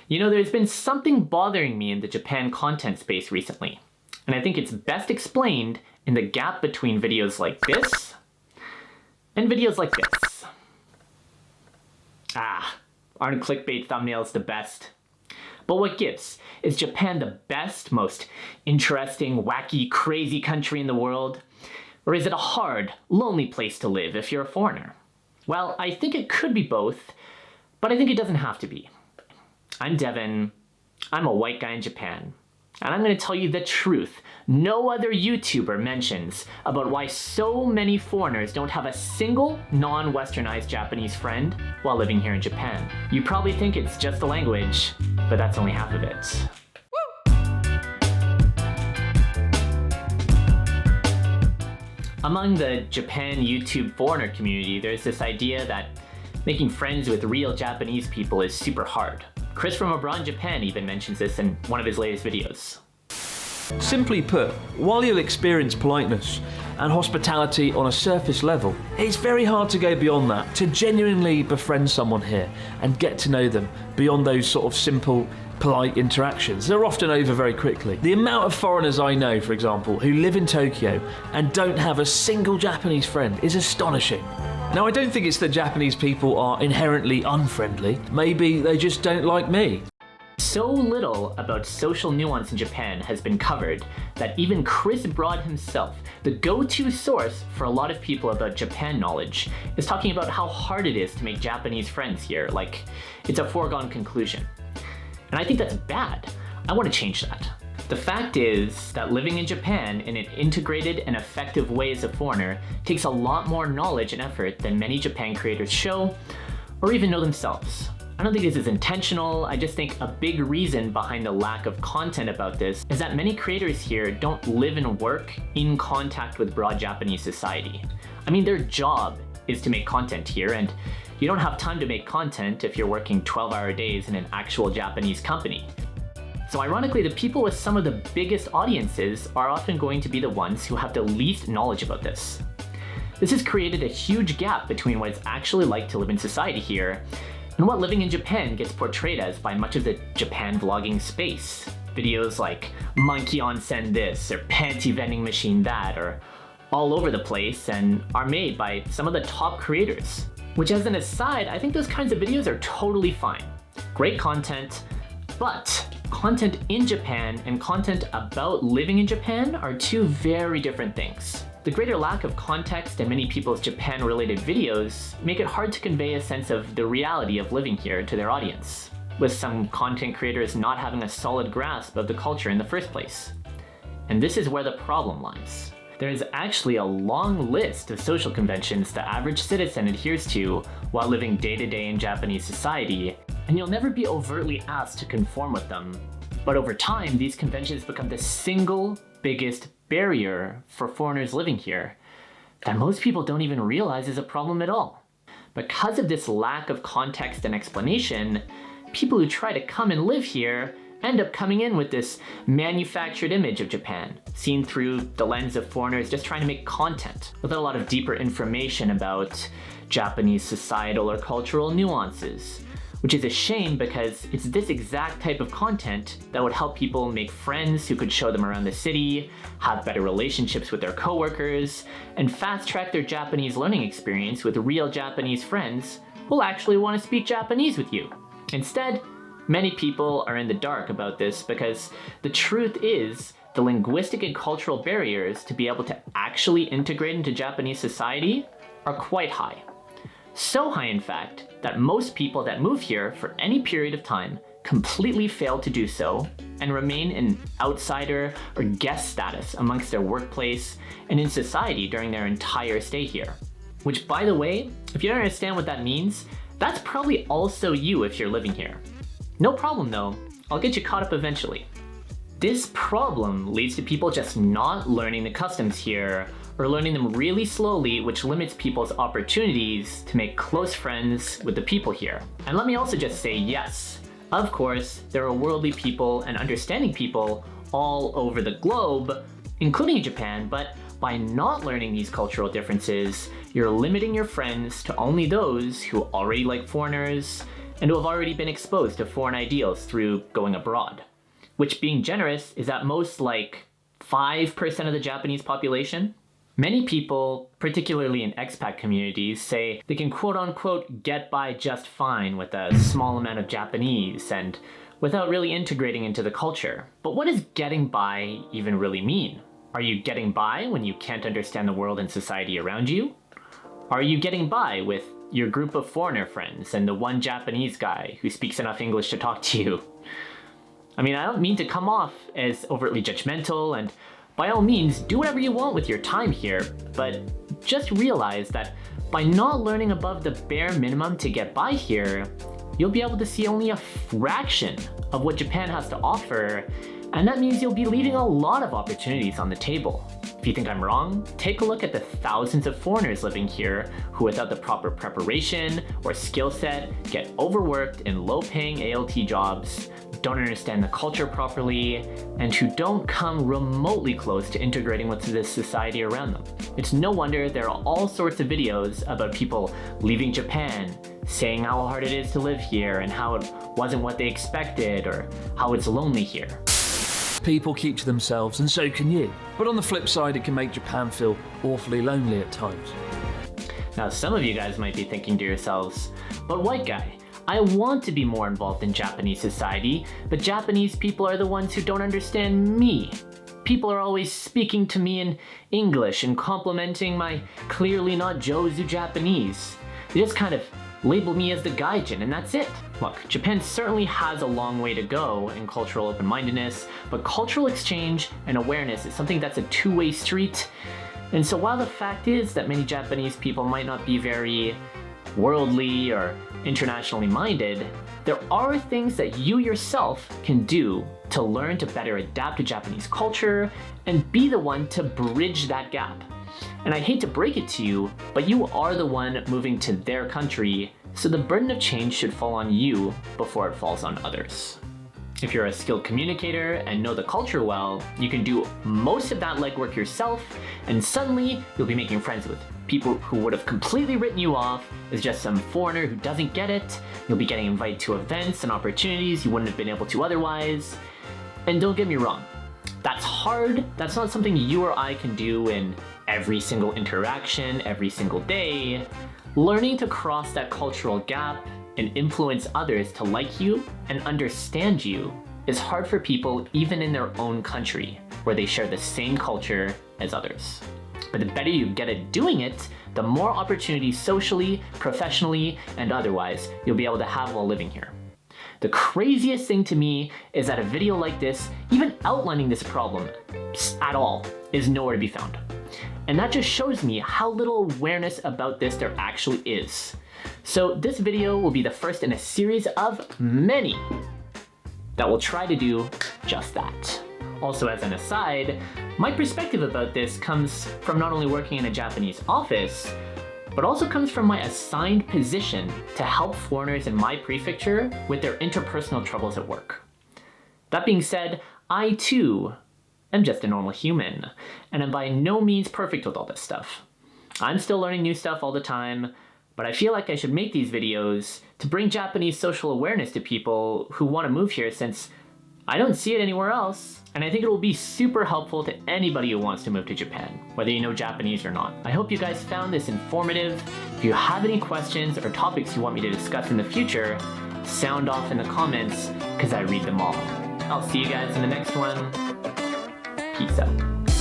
You know, there's been something bothering me in the Japan content space recently, and I think it's best explained in the gap between videos like this and videos like this. Aren't clickbait thumbnails the best? But what gives? Is Japan the best, most interesting, wacky, crazy country in the world? Or is it a hard, lonely place to live if you're a foreigner? Well, I think it could be both, but I think it doesn't have to be. I'm Devin, I'm a white guy in Japan, and I'm going to tell you the truth no other YouTuber mentions about why so many foreigners don't have a single non-westernized Japanese friend while living here in Japan. You probably think it's just the language, but that's only half of it. Among the Japan YouTube foreigner community, there's this idea that making friends with real Japanese people is super hard. Chris from Abroad in Japan even mentions this in one of his latest videos. Simply put, while you'll experience politeness and hospitality on a surface level, it's very hard to go beyond that, to genuinely befriend someone here and get to know them beyond those sort of simple, polite interactions. They're often over very quickly. The amount of foreigners I know, for example, who live in Tokyo and don't have a single Japanese friend is astonishing. Now, I don't think it's that Japanese people are inherently unfriendly. Maybe they just don't like me. So little about social nuance in Japan has been covered that even Chris Broad himself, the go-to source for a lot of people about Japan knowledge, is talking about how hard it is to make Japanese friends here, like it's a foregone conclusion. And I think that's bad. I want to change that. The fact is that living in Japan in an integrated and effective way as a foreigner takes a lot more knowledge and effort than many Japan creators show or even know themselves. I don't think this is intentional. I just think a big reason behind the lack of content about this is that many creators here don't live and work in contact with broad Japanese society. I mean, their job is to make content here, and you don't have time to make content if you're working 12-hour days in an actual Japanese company. So ironically, the people with some of the biggest audiences are often going to be the ones who have the least knowledge about this. This has created a huge gap between what it's actually like to live in society here and what living in Japan gets portrayed as by much of the Japan vlogging space. Videos like monkey onsen this or panty vending machine that are all over the place and are made by some of the top creators. Which, as an aside, I think those kinds of videos are totally fine. Great content, but content in Japan and content about living in Japan are two very different things. The greater lack of context in many people's Japan-related videos make it hard to convey a sense of the reality of living here to their audience, with some content creators not having a solid grasp of the culture in the first place. And this is where the problem lies. There is actually a long list of social conventions the average citizen adheres to while living day-to-day in Japanese society, and you'll never be overtly asked to conform with them. But over time, these conventions become the single biggest barrier for foreigners living here that most people don't even realize is a problem at all. Because of this lack of context and explanation, people who try to come and live here end up coming in with this manufactured image of Japan, seen through the lens of foreigners just trying to make content, without a lot of deeper information about Japanese societal or cultural nuances. Which is a shame because it's this exact type of content that would help people make friends who could show them around the city, have better relationships with their coworkers, and fast-track their Japanese learning experience with real Japanese friends who'll actually want to speak Japanese with you. Instead, many people are in the dark about this because the truth is the linguistic and cultural barriers to be able to actually integrate into Japanese society are quite high. So high, in fact, that most people that move here for any period of time completely fail to do so and remain in outsider or guest status amongst their workplace and in society during their entire stay here. Which, by the way, if you don't understand what that means, that's probably also you if you're living here. No problem though, I'll get you caught up eventually. This problem leads to people just not learning the customs here or learning them really slowly, which limits people's opportunities to make close friends with the people here. And let me also just say, yes, of course, there are worldly people and understanding people all over the globe, including Japan, but by not learning these cultural differences, you're limiting your friends to only those who already like foreigners and who have already been exposed to foreign ideals through going abroad, which, being generous, is at most like 5% of the Japanese population. Many people, particularly in expat communities, say they can quote-unquote get by just fine with a small amount of Japanese and without really integrating into the culture. But what does getting by even really mean? Are you getting by when you can't understand the world and society around you? Are you getting by with your group of foreigner friends and the one Japanese guy who speaks enough English to talk to you? I mean, I don't mean to come off as overtly judgmental, and by all means, do whatever you want with your time here, but just realize that by not learning above the bare minimum to get by here, you'll be able to see only a fraction of what Japan has to offer, and that means you'll be leaving a lot of opportunities on the table. If you think I'm wrong, take a look at the thousands of foreigners living here who, without the proper preparation or skill set, get overworked in low-paying ALT jobs, don't understand the culture properly, and who don't come remotely close to integrating with this society around them. It's no wonder there are all sorts of videos about people leaving Japan, saying how hard it is to live here and how it wasn't what they expected or how it's lonely here. People keep to themselves, and so can you. But on the flip side, it can make Japan feel awfully lonely at times. Now, some of you guys might be thinking to yourselves, but white guy, I want to be more involved in Japanese society, but Japanese people are the ones who don't understand me. People are always speaking to me in English and complimenting my clearly not Jozu Japanese. They just kind of label me as the gaijin, and that's it. Look, Japan certainly has a long way to go in cultural open-mindedness, but cultural exchange and awareness is something that's a two-way street. And so while the fact is that many Japanese people might not be very worldly or internationally minded, there are things that you yourself can do to learn to better adapt to Japanese culture and be the one to bridge that gap. And I hate to break it to you, but you are the one moving to their country, so the burden of change should fall on you before it falls on others. If you're a skilled communicator and know the culture well, you can do most of that legwork yourself, and suddenly you'll be making friends with people who would have completely written you off as just some foreigner who doesn't get it. You'll be getting invited to events and opportunities you wouldn't have been able to otherwise. And don't get me wrong, that's hard. That's not something you or I can do in every single interaction, every single day. Learning to cross that cultural gap and influence others to like you and understand you is hard for people even in their own country, where they share the same culture as others. But the better you get at doing it, the more opportunities socially, professionally, and otherwise you'll be able to have while living here. The craziest thing to me is that a video like this, even outlining this problem at all, is nowhere to be found. And that just shows me how little awareness about this there actually is. So this video will be the first in a series of many that will try to do just that. Also, as an aside, my perspective about this comes from not only working in a Japanese office, but also comes from my assigned position to help foreigners in my prefecture with their interpersonal troubles at work. That being said, I too am just a normal human, and I'm by no means perfect with all this stuff. I'm still learning new stuff all the time, but I feel like I should make these videos to bring Japanese social awareness to people who want to move here, since I don't see it anywhere else, and I think it will be super helpful to anybody who wants to move to Japan, whether you know Japanese or not. I hope you guys found this informative. If you have any questions or topics you want me to discuss in the future, sound off in the comments, because I read them all. I'll see you guys in the next one. Peace out.